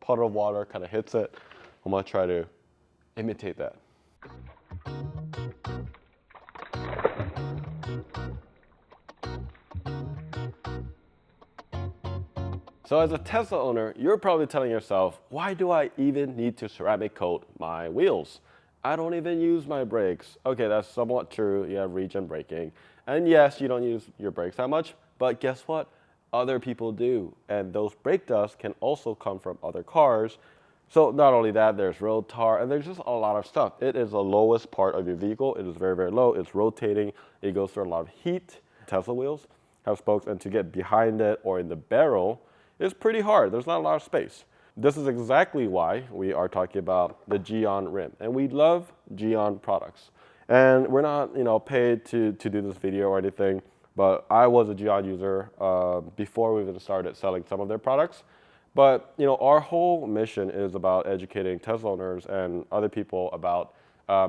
puddle of water kind of hits it. I'm gonna try to imitate that. So as a Tesla owner, you're probably telling yourself, why do I even need to ceramic coat my wheels? I don't even use my brakes. Okay, that's somewhat true. You have regen braking. And yes, you don't use your brakes that much, but guess what? Other people do. And those brake dusts can also come from other cars. So not only that, there's road tar, and there's just a lot of stuff. It is the lowest part of your vehicle. It is very, very low. It's rotating. It goes through a lot of heat. Tesla wheels have spokes, and to get behind it or in the barrel is pretty hard. There's not a lot of space. This is exactly why we are talking about the Gyeon Rim. And we love Gyeon products. And we're not, paid to do this video or anything, but I was a Gyeon user before we even started selling some of their products. But, our whole mission is about educating Tesla owners and other people about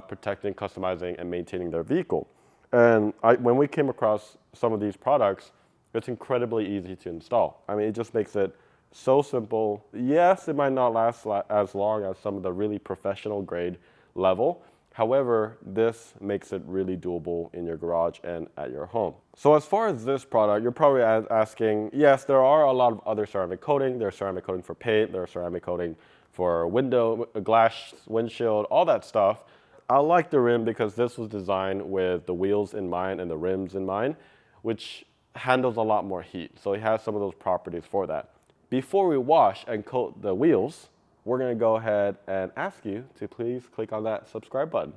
protecting, customizing, and maintaining their vehicle. And when we came across some of these products, it's incredibly easy to install. I mean, it just makes it so simple. Yes, it might not last as long as some of the really professional grade level. However, this makes it really doable in your garage and at your home. So as far as this product, you're probably asking, yes, there are a lot of other ceramic coating. There's ceramic coating for paint. There's ceramic coating for window, glass, windshield, all that stuff. I like the rim because this was designed with the wheels in mind and the rims in mind, which handles a lot more heat. So it has some of those properties for that. Before we wash and coat the wheels, we're gonna go ahead and ask you to please click on that subscribe button.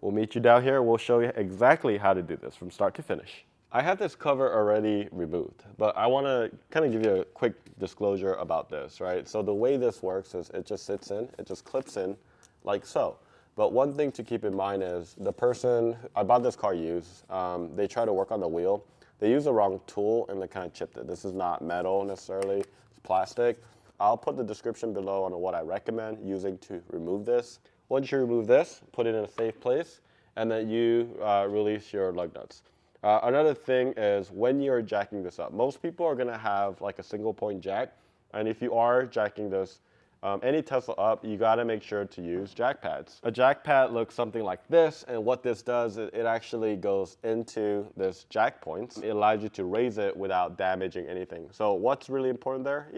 We'll meet you down here. We'll show you exactly how to do this from start to finish. I have this cover already removed, but I wanna kind of give you a quick disclosure about this, right? So the way this works is it just sits in, it just clips in like so. But one thing to keep in mind is the person, I bought this car used, they try to work on the wheel. They used the wrong tool and they kind of chipped it. This is not metal necessarily, it's plastic. I'll put the description below on what I recommend using to remove this. Once you remove this, put it in a safe place, and then you release your lug nuts. Another thing is when you're jacking this up, most people are gonna have like a single point jack, and if you are jacking this, any Tesla up, you gotta make sure to use jack pads. A jack pad looks something like this, and what this does is it actually goes into this jack points. It allows you to raise it without damaging anything. So what's really important there?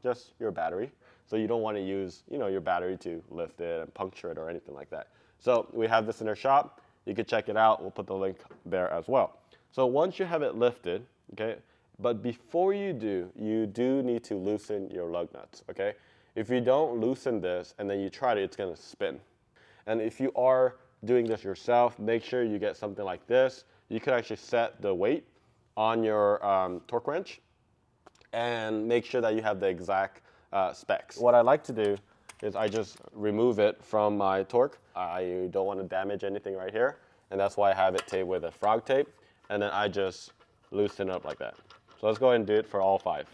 Just your battery. So you don't wanna use, your battery to lift it and puncture it or anything like that. So we have this in our shop. You can check it out. We'll put the link there as well. So once you have it lifted, okay, but before you do need to loosen your lug nuts, okay? If you don't loosen this and then you try it, it's gonna spin. And if you are doing this yourself, make sure you get something like this. You could actually set the weight on your torque wrench and make sure that you have the exact specs. What I like to do is I just remove it from my torque. I don't want to damage anything right here, and that's why I have it taped with a frog tape, and then I just loosen it up like that. So let's go ahead and do it for all 5.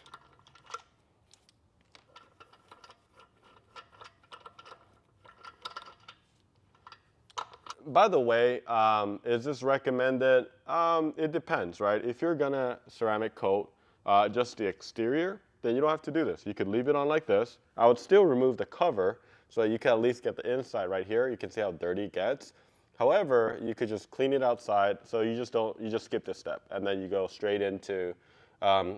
By the way, is this recommended? It depends, right? If you're gonna ceramic coat just the exterior, then you don't have to do this. You could leave it on like this. I would still remove the cover so you can at least get the inside right here. You can see how dirty it gets. However, you could just clean it outside. So you just skip this step and then you go straight into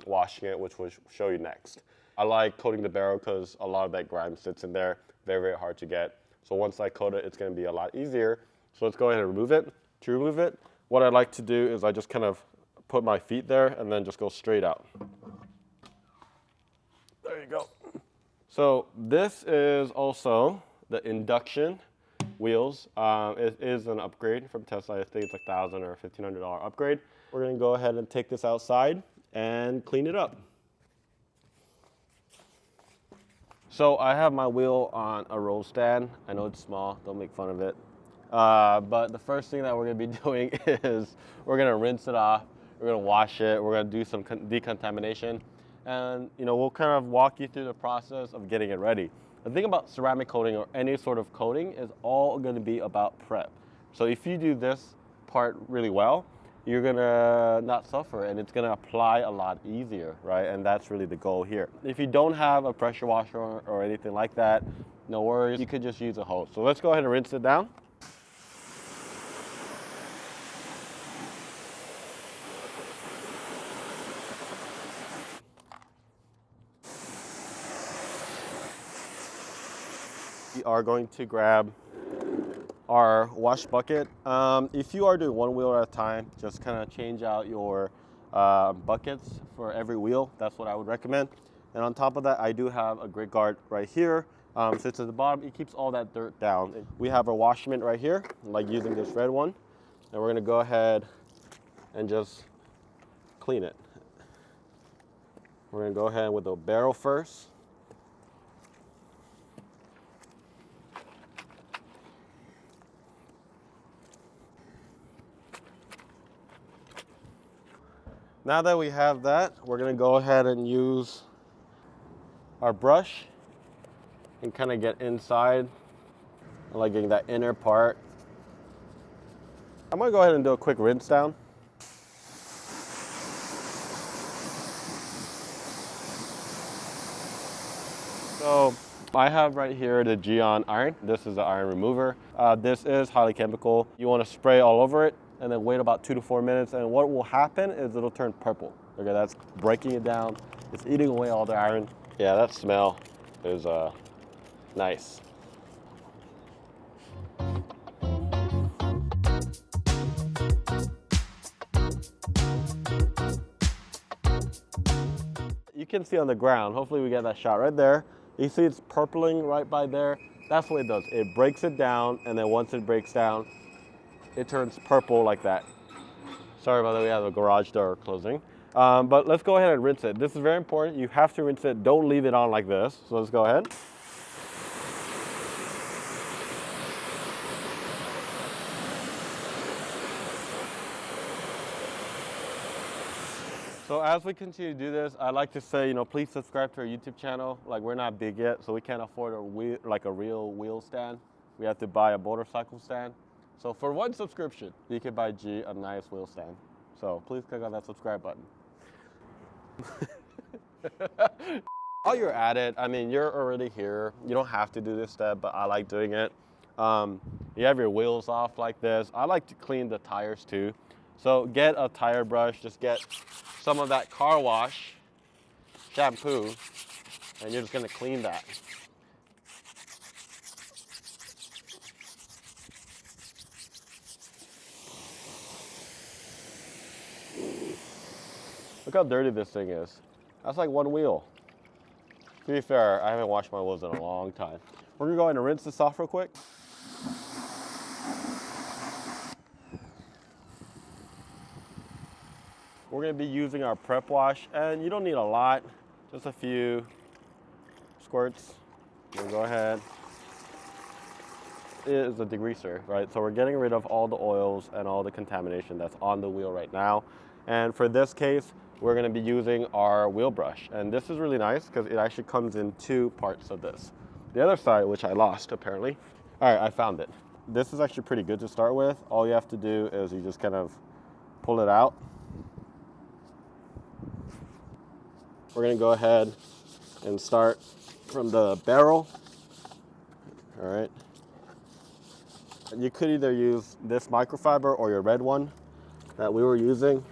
washing it, which we'll show you next. I like coating the barrel because a lot of that grime sits in there. Very, very hard to get. So once I coat it, it's gonna be a lot easier. So let's go ahead and remove it. To remove it, what I like to do is I just kind of put my feet there and then just go straight out. There you go. So this is also the induction wheels. It is an upgrade from Tesla. I think it's like $1,000 or $1,500 upgrade. We're gonna go ahead and take this outside and clean it up. So I have my wheel on a roll stand. I know it's small, don't make fun of it. But the first thing that we're gonna be doing is we're gonna rinse it off, we're gonna wash it, we're gonna do some decontamination, and we'll kind of walk you through the process of getting it ready. The thing about ceramic coating or any sort of coating is all gonna be about prep. So if you do this part really well, you're gonna not suffer and it's gonna apply a lot easier, right? And that's really the goal here. If you don't have a pressure washer or anything like that, no worries, you could just use a hose. So let's go ahead and rinse it down. We are going to grab our wash bucket. If you are doing one wheel at a time, just kind of change out your buckets for every wheel. That's what I would recommend. And on top of that, I do have a grit guard right here. Sits at the bottom, it keeps all that dirt down. We have a wash mitt right here, like using this red one. And we're gonna go ahead and just clean it. We're gonna go ahead with the barrel first. Now that we have that, we're gonna go ahead and use our brush and kind of get inside, like getting that inner part. I'm gonna go ahead and do a quick rinse down. So I have right here the Gyeon iron. This is the iron remover. This is highly chemical. You wanna spray all over it and then wait about 2 to 4 minutes. And what will happen is it'll turn purple. Okay, that's breaking it down. It's eating away all the iron. Yeah, that smell is nice. You can see on the ground, hopefully we get that shot right there. You see it's purpling right by there. That's what it does. It breaks it down, and then once it breaks down, it turns purple like that. Sorry about that, we have a garage door closing. But let's go ahead and rinse it. This is very important. You have to rinse it. Don't leave it on like this. So let's go ahead. So as we continue to do this, I'd like to say, please subscribe to our YouTube channel. Like, we're not big yet, so we can't afford a real wheel stand. We have to buy a motorcycle stand. So for one subscription, you can buy G a nice wheel stand. So please click on that subscribe button. While you're at it, I mean, you're already here. You don't have to do this step, but I like doing it. You have your wheels off like this. I like to clean the tires too. So get a tire brush, just get some of that car wash shampoo, and you're just gonna clean that. Look how dirty this thing is. That's like one wheel. To be fair, I haven't washed my wheels in a long time. We're gonna go ahead and rinse this off real quick. We're gonna be using our prep wash, and you don't need a lot, just a few squirts. We'll go ahead. It is a degreaser, right? So we're getting rid of all the oils and all the contamination that's on the wheel right now. And for this case, we're gonna be using our wheel brush. And this is really nice because it actually comes in 2 parts of this. The other side, which I lost apparently. All right, I found it. This is actually pretty good to start with. All you have to do is you just kind of pull it out. We're gonna go ahead and start from the barrel. All right. You could either use this microfiber or your red one that we were using.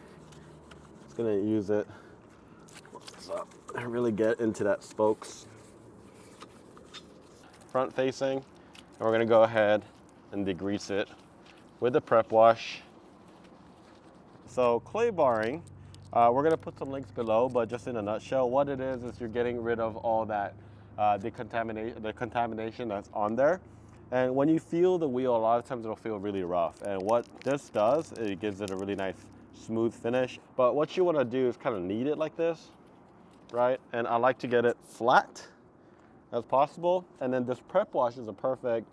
It's gonna use it and really get into that spokes. Front facing, and we're gonna go ahead and degrease it with the prep wash. So clay barring, we're gonna put some links below, but just in a nutshell, what it is you're getting rid of all that the contamination that's on there. And when you feel the wheel, a lot of times it'll feel really rough. And what this does, it gives it a really nice smooth finish. But what you wanna do is kind of knead it like this, right? And I like to get it flat as possible. And then this prep wash is a perfect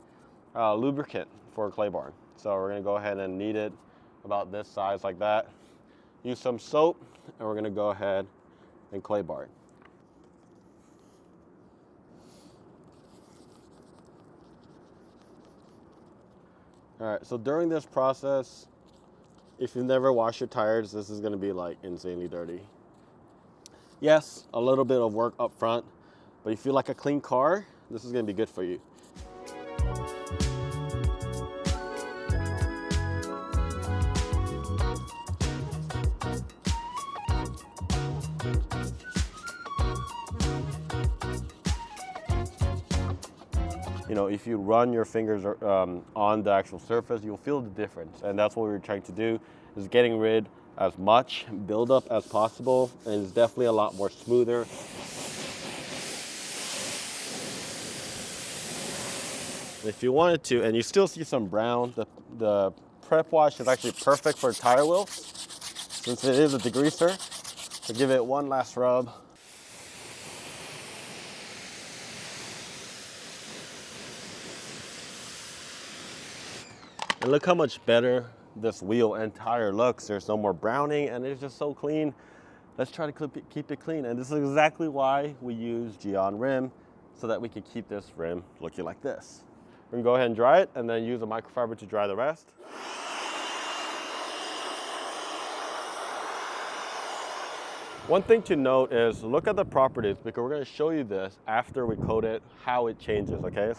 lubricant for clay barring. So we're gonna go ahead and knead it about this size like that. Use some soap, and we're gonna go ahead and clay bar it. All right, so during this process, If you've never washed your tires, this is gonna be like insanely dirty. Yes, a little bit of work up front, but if you like a clean car, this is gonna be good for you. You know, if you run your fingers on the actual surface, you'll feel the difference. And that's what we're trying to do, is getting rid as much buildup as possible. And it's definitely a lot more smoother. If you wanted to, and you still see some brown, the prep wash is actually perfect for tire wheels, since it is a degreaser. So give it one last rub. And look how much better this wheel and tire looks. There's no more browning and it's just so clean. Let's try to keep it clean. And this is exactly why we use Gyeon Rim, so that we can keep this rim looking like this. We're gonna go ahead and dry it and then use a microfiber to dry the rest. One thing to note is look at the properties, because we're gonna show you this after we coat it, how it changes, okay?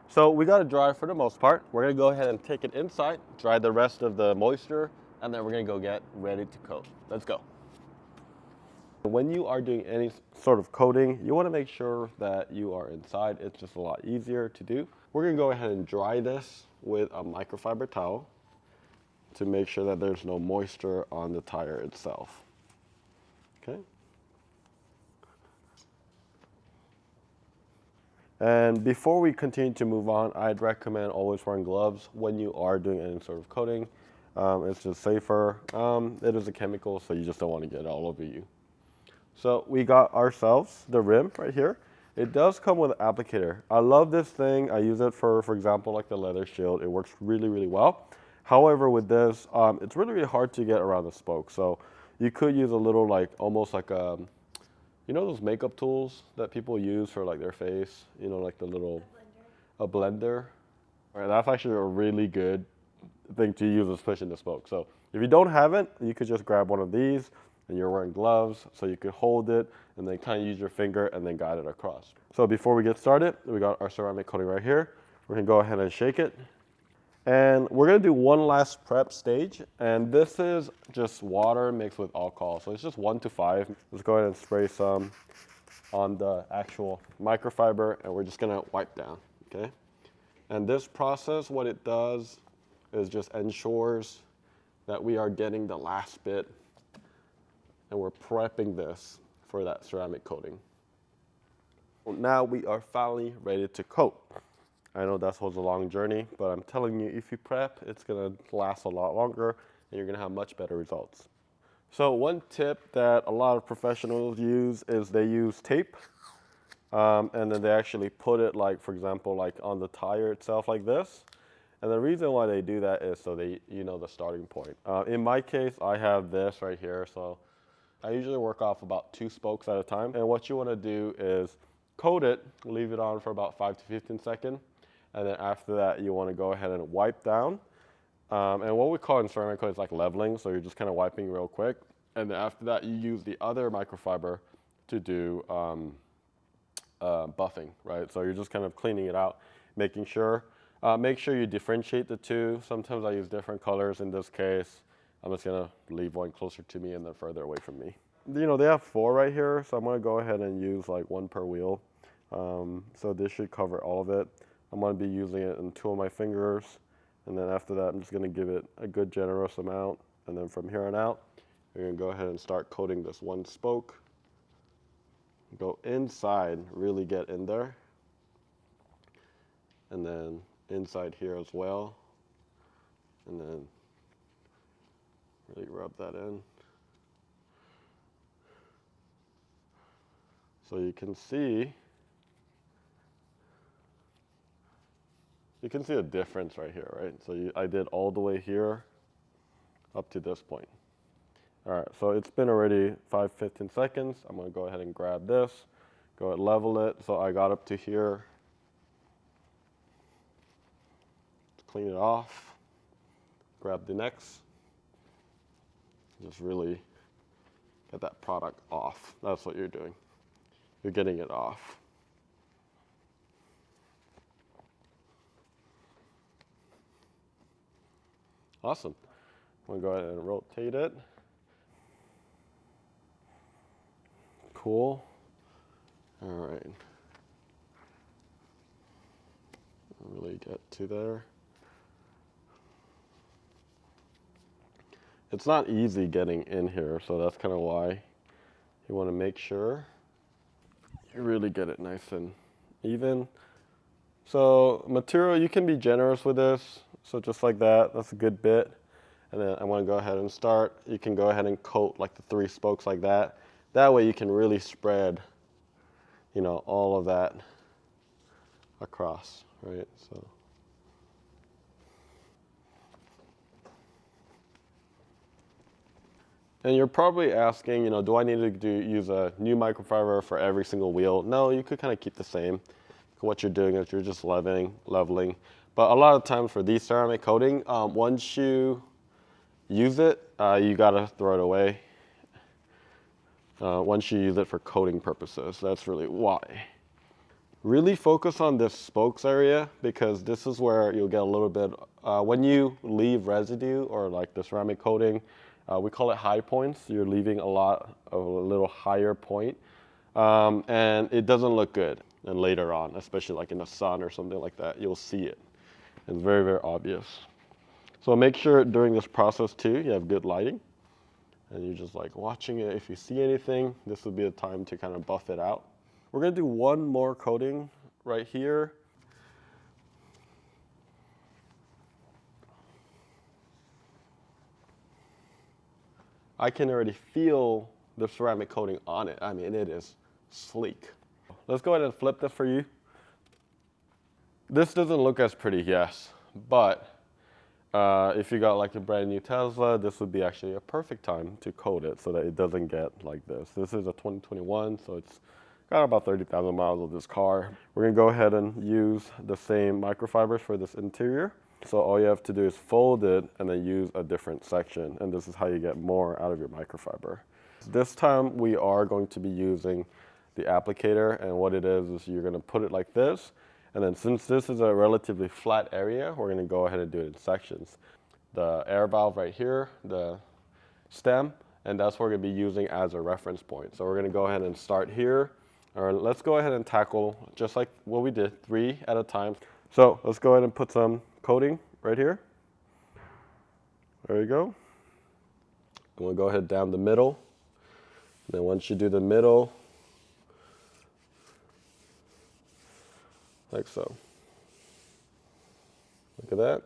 So we got it dry for the most part. We're gonna go ahead and take it inside, dry the rest of the moisture, and then we're gonna go get ready to coat. Let's go. When you are doing any sort of coating, you wanna make sure that you are inside. It's just a lot easier to do. We're gonna go ahead and dry this with a microfiber towel to make sure that there's no moisture on the tire itself, okay? And before we continue to move on, I'd recommend always wearing gloves when you are doing any sort of coating. It's just safer. It is a chemical, so you just don't want to get it all over you. So we got ourselves the rim right here. It does come with an applicator. I love this thing. I use it for example, like the leather shield. It works really, really well. However, with this, it's really, really hard to get around the spoke. So you could use a little, like almost like a, you know those makeup tools that people use for like their face? You know, like the little, a blender. All right, that's actually a really good thing to use as pushing the spoke. So if you don't have it, you could just grab one of these, and you're wearing gloves, so you could hold it and then kind of use your finger and then guide it across. So before we get started, we got our ceramic coating right here. We're gonna go ahead and shake it. And we're gonna do one last prep stage, and this is just water mixed with alcohol. So it's just 1 to 5. Let's go ahead and spray some on the actual microfiber, and we're just gonna wipe down, okay? And this process, what it does is just ensures that we are getting the last bit, and we're prepping this for that ceramic coating. Now we are finally ready to coat. I know that was a long journey, but I'm telling you, if you prep, it's gonna last a lot longer and you're gonna have much better results. So one tip that a lot of professionals use is they use tape, and then they actually put it, like, for example, like on the tire itself like this. And the reason why they do that is so you know the starting point. In my case, I have this right here, so I usually work off about 2 spokes at a time. And what you wanna do is coat it, leave it on for about 5 to 15 seconds. And then after that, you want to go ahead and wipe down. And what we call in ceramic coating is like leveling. So you're just kind of wiping real quick. And then after that, you use the other microfiber to do buffing, right? So you're just kind of cleaning it out, making sure. Make sure you differentiate the two. Sometimes I use different colors. In this case, I'm just going to leave one closer to me and then further away from me. You know, they have 4 right here. So I'm going to go ahead and use like 1 per wheel. So this should cover all of it. I'm going to be using it in 2 of my fingers, and then after that I'm just going to give it a good generous amount, and then from here on out we're going to go ahead and start coating this 1 spoke. Go inside, really get in there, and then inside here as well, and then really rub that in. So you can see a difference right here, right? So I did all the way here up to this point. All right, so it's been already 15 seconds. I'm gonna go ahead and grab this, go ahead and level it. So I got up to here. Clean it off, grab the next, just really get that product off. That's what you're doing. You're getting it off. Awesome. I'm gonna go ahead and rotate it. Cool. All right. Really get to there. It's not easy getting in here, so that's kind of why you want to make sure you really get it nice and even. So material, you can be generous with this. So just like that, that's a good bit. And then I want to go ahead and start. You can go ahead and coat like the 3 spokes like that. That way you can really spread, you know, all of that across, right? So. And you're probably asking, you know, do I need to use a new microfiber for every single wheel? No, you could kind of keep the same. What you're doing is you're just leveling. But a lot of times for these ceramic coating, once you use it, you gotta throw it away. Once you use it for coating purposes, that's really why. Really focus on this spokes area because this is where you'll get a little bit, when you leave residue or like the ceramic coating, we call it high points. You're leaving a little higher point, and it doesn't look good. And later on, especially like in the sun or something like that, you'll see it. It's very, very obvious. So make sure during this process too, you have good lighting. And you're just like watching it. If you see anything, this would be the time to kind of buff it out. We're gonna do one more coating right here. I can already feel the ceramic coating on it. I mean, it is sleek. Let's go ahead and flip this for you. This doesn't look as pretty, yes, but if you got like a brand new Tesla, this would be actually a perfect time to coat it so that it doesn't get like this. This is a 2021, so it's got about 30,000 miles of this car. We're gonna go ahead and use the same microfibers for this interior. So all you have to do is fold it and then use a different section, and this is how you get more out of your microfiber. This time we are going to be using the applicator, and what it is you're gonna put it like this, and then since this is a relatively flat area, we're gonna go ahead and do it in sections. The air valve right here, the stem, and that's what we're gonna be using as a reference point. So we're gonna go ahead and start here, or let's go ahead and tackle just like what we did, 3 at a time. So let's go ahead and put some coating right here. There you go. I'm gonna go ahead down the middle. And then once you do the middle, like so. Look at that.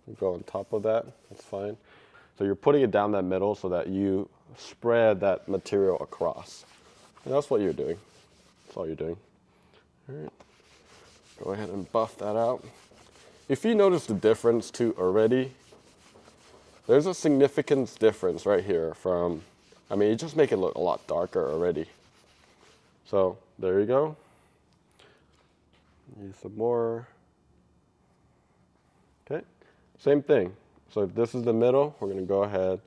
You go on top of that, that's fine. So you're putting it down that middle so that you spread that material across. And that's what you're doing. That's all you're doing. All right. Go ahead and buff that out. If you notice the difference too already, there's a significant difference right here from, I mean, you just make it look a lot darker already. So there you go. Use some more. Okay, same thing. So if this is the middle, we're gonna go ahead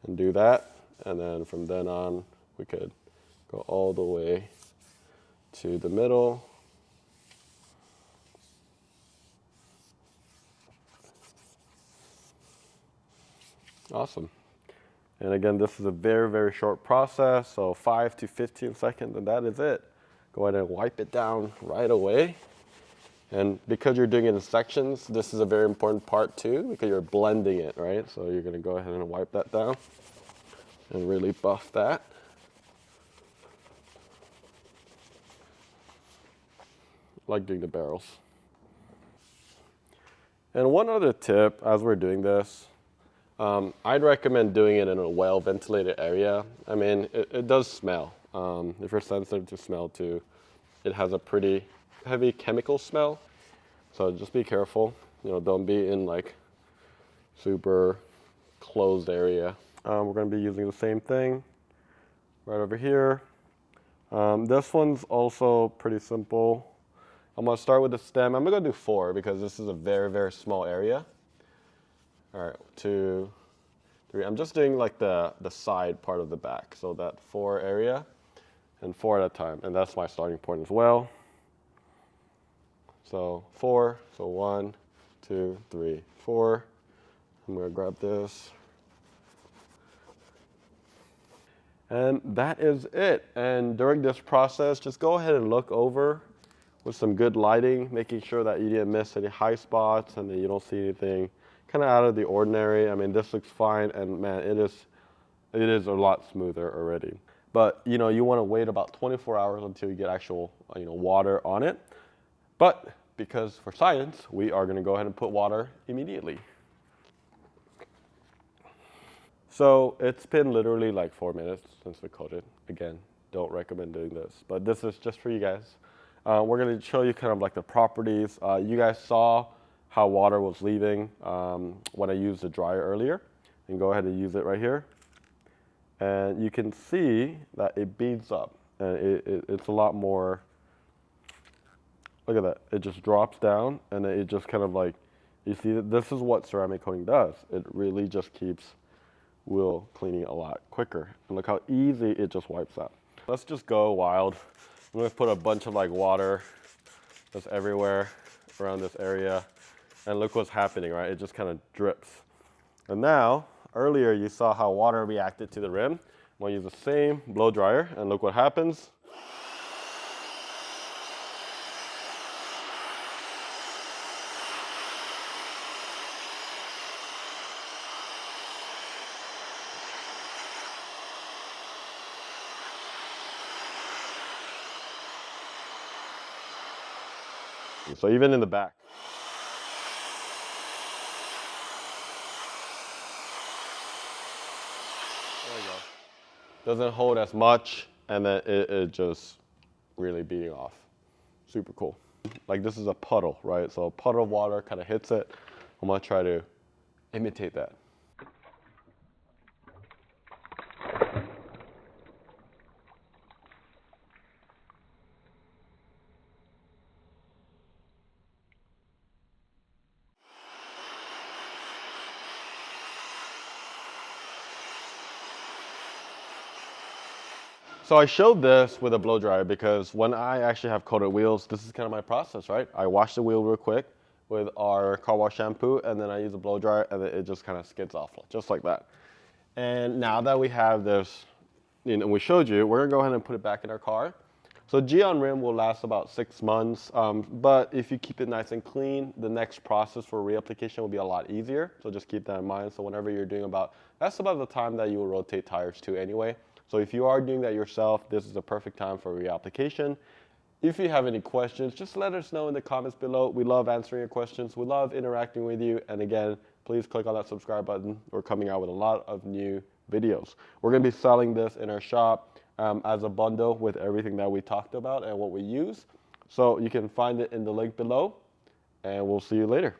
and do that. And then from then on, we could go all the way to the middle. Awesome. And again, this is a very, very short process, so 5 to 15 seconds, and that is it. Go ahead and wipe it down right away. And because you're doing it in sections, this is a very important part too, because you're blending it, right? So you're gonna go ahead and wipe that down and really buff that. I like doing the barrels. And one other tip as we're doing this, I'd recommend doing it in a well-ventilated area. I mean, it does smell, If you're sensitive to smell too, it has a pretty heavy chemical smell. So just be careful. You know, don't be in like super closed area. We're going to be using the same thing right over here. This one's also pretty simple. I'm going to start with the stem. I'm going to do 4 because this is a very, very small area. All right, 2, 3. I'm just doing like the side part of the back. So that 4 area and 4 at a time. And that's my starting point as well. So 4, so 1, 2, 3, 4. I'm going to grab this. And that is it. And during this process, just go ahead and look over with some good lighting, making sure that you didn't miss any high spots and that you don't see anything kind of out of the ordinary. I mean, this looks fine, and man, it is a lot smoother already. But you know, you want to wait about 24 hours until you get actual water on it. But because for science, we are going to go ahead and put water immediately. So it's been literally like 4 minutes since we coated. Again, don't recommend doing this, but this is just for you guys. We're going to show you kind of like the properties. You guys saw how water was leaving when I used the dryer earlier. And go ahead and use it right here. And you can see that it beads up. And it's a lot more, look at that. It just drops down and it just kind of like, you see, this is what ceramic coating does. It really just keeps wheel cleaning a lot quicker. And look how easy it just wipes out. Let's just go wild. I'm gonna put a bunch of like water just everywhere around this area. And look what's happening, right? It just kind of drips. And now, earlier you saw how water reacted to the rim. I'm gonna use the same blow dryer and look what happens. So even in the back. There you go. Doesn't hold as much, and then it just really beating off. Super cool. Like this is a puddle, right? So a puddle of water kind of hits it. I'm gonna try to imitate that. So I showed this with a blow dryer because when I actually have coated wheels, this is kind of my process, right? I wash the wheel real quick with our car wash shampoo, and then I use a blow dryer, and it just kind of skids off just like that. And now that we have this, we showed you, we're gonna go ahead and put it back in our car. So Gyeon Rim will last about 6 months, but if you keep it nice and clean, the next process for reapplication will be a lot easier. So just keep that in mind. So whenever you're doing that's about the time that you will rotate tires too anyway. So if you are doing that yourself, this is the perfect time for reapplication. If you have any questions, just let us know in the comments below. We love answering your questions. We love interacting with you. And again, please click on that subscribe button. We're coming out with a lot of new videos. We're gonna be selling this in our shop as a bundle with everything that we talked about and what we use. So you can find it in the link below, and we'll see you later.